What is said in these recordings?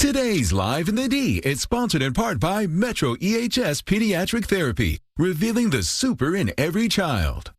Today's Live in the D is sponsored in part by MetroEHS Pediatric Therapy, revealing the super in every child.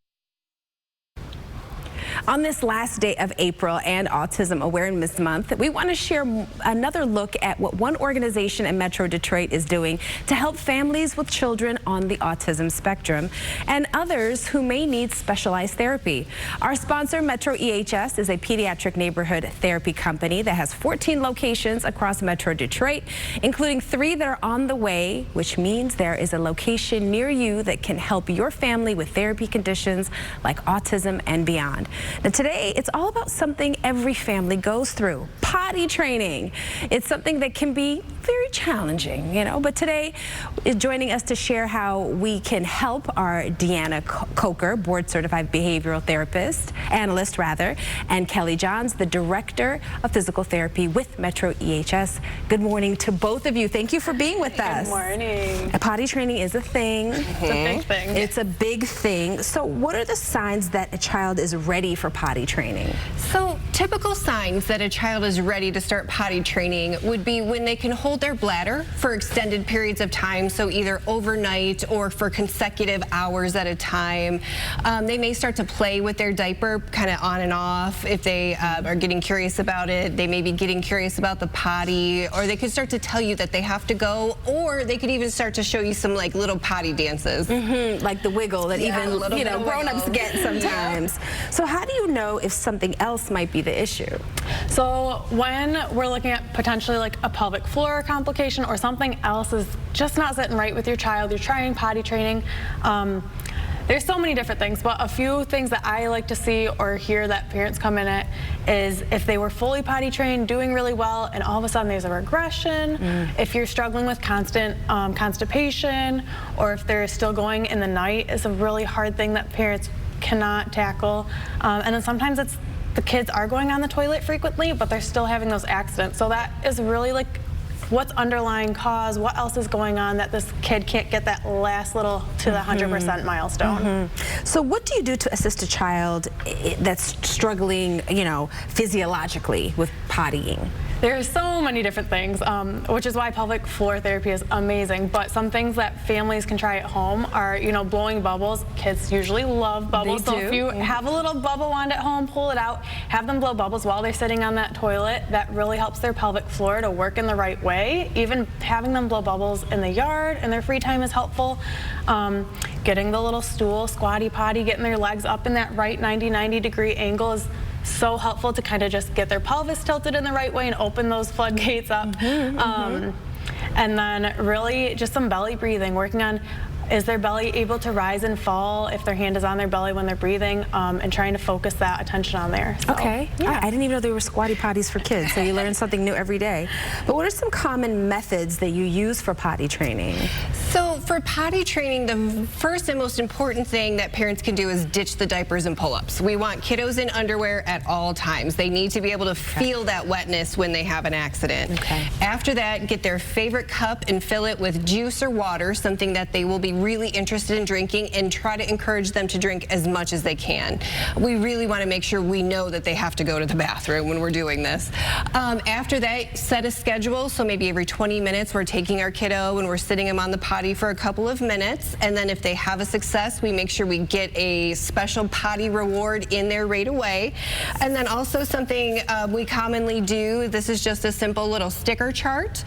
On this last day of April and Autism Awareness Month, we want to share another look at what one organization in Metro Detroit is doing to help families with children on the autism spectrum and others who may need specialized therapy. Our sponsor, MetroEHS, is a pediatric neighborhood therapy company that has 14 locations across Metro Detroit, including 3 that are on the way, which means there is a location near you that can help your family with therapy conditions like autism and beyond. Now today, it's all about something every family goes through, potty training. It's something that can be very challenging, but today is joining us to share how we can help our Deanna Coker, board certified behavioral analyst, and Kelly Johns, the director of physical therapy with MetroEHS. Good morning to both of you. Thank you for being with us. Good morning. Potty training is a thing. It's a big thing. It's a big thing. So what are the signs that a child is ready for potty training? So typical signs that a child is ready to start potty training would be when they can hold their bladder for extended periods of time, so either overnight or for consecutive hours at a time. They may start to play with their diaper kind of on and off. If they are getting curious about it, they may be getting curious about the potty, or they could start to tell you that they have to go, or they could even start to show you some like little potty dances. Like the wiggle that even grown-ups get sometimes. Yeah. So how do you know if something else might be the issue? So when we're looking at potentially like a pelvic floor complication or something else is just not sitting right with your child, you're trying potty training, there's so many different things, but a few things that I like to see or hear that parents come in at is if they were fully potty trained, doing really well, and all of a sudden there's a regression, if you're struggling with constant constipation, or if they're still going in the night, is a really hard thing that parents cannot tackle. And then sometimes it's the kids are going on the toilet frequently, but they're still having those accidents. So that is really like what's underlying cause, what else is going on that this kid can't get that last little to the 100% milestone. So what do you do to assist a child that's struggling, physiologically with pottying? There's so many different things, which is why pelvic floor therapy is amazing. But some things that families can try at home are, blowing bubbles. Kids usually love bubbles. So if you have a little bubble wand at home, pull it out, have them blow bubbles while they're sitting on that toilet. That really helps their pelvic floor to work in the right way. Even having them blow bubbles in the yard in their free time is helpful. Getting the little stool, squatty potty, getting their legs up in that right 90 degree angle is so helpful to kind of just get their pelvis tilted in the right way and open those floodgates up. And then really just some belly breathing, working on is their belly able to rise and fall if their hand is on their belly when they're breathing, and trying to focus that attention on there. So, okay. Yeah. I didn't even know there were squatty potties for kids, so you learn something new every day. But what are some common methods that you use for potty training? So for potty training, the first and most important thing that parents can do is ditch the diapers and pull-ups. We want kiddos in underwear at all times. They need to be able to feel that wetness when they have an accident. After that, get their favorite cup and fill it with juice or water, something that they will be really interested in drinking, and try to encourage them to drink as much as they can. We really want to make sure we know that they have to go to the bathroom when we're doing this. After that, set a schedule, so maybe every 20 minutes we're taking our kiddo and we're sitting them on the potty for a couple of minutes, and then if they have a success, we make sure we get a special potty reward in there right away. And then also something we commonly do, this is just a simple little sticker chart.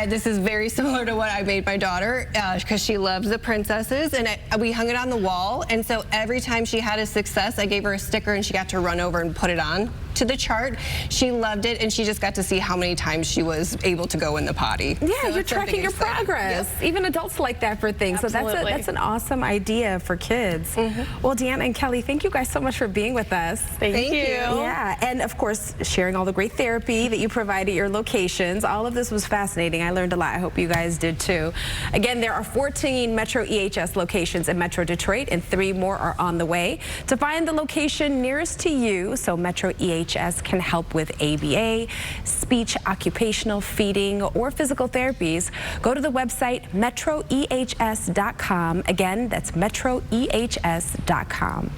This is very similar to what I made my daughter, because she loves the princesses, and we hung it on the wall, and so every time she had a success, I gave her a sticker and she got to run over and put it on to the chart. She loved it, and she just got to see how many times she was able to go in the potty. Yeah, so you're tracking your progress. Yep. Even adults like that for things. Absolutely. So that's an awesome idea for kids. Well, Deanna and Kelly, thank you guys so much for being with us. Thank you. Yeah, and of course, sharing all the great therapy that you provide at your locations. All of this was fascinating. I learned a lot. I hope you guys did too. Again, there are 14 MetroEHS locations in Metro Detroit, and 3 more are on the way. To find the location nearest to you, so MetroEHS can help with ABA, speech, occupational, feeding, or physical therapies, go to the website MetroEHS.com. Again, that's MetroEHS.com.